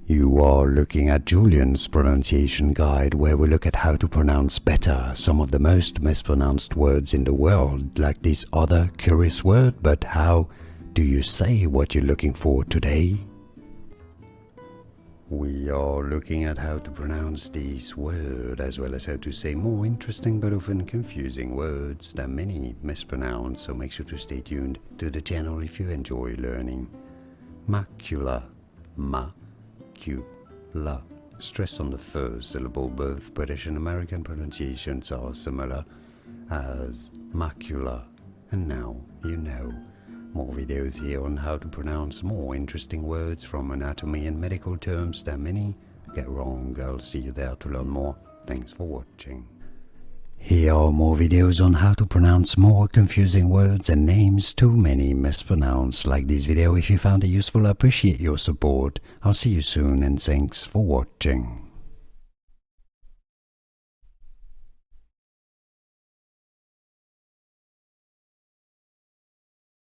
You are looking at Julian's pronunciation guide, where we look at how to pronounce better some of the most mispronounced words in the world, like this other curious word. But how do you say what you're looking for today? We are looking at how to pronounce this word, as well as how to say more interesting but often confusing words that many mispronounce, so make sure to stay tuned to the channel if you enjoy learning. Macula. Macula. Stress on the first syllable. Both British and American pronunciations are similar as macula. And now you know. More videos here on how to pronounce more interesting words from anatomy and medical terms that many get wrong. I'll see you there to learn more. Thanks for watching. Here are more videos on how to pronounce more confusing words and names too many mispronounced. Like this video if you found it useful. I appreciate your support. I'll see you soon and thanks for watching.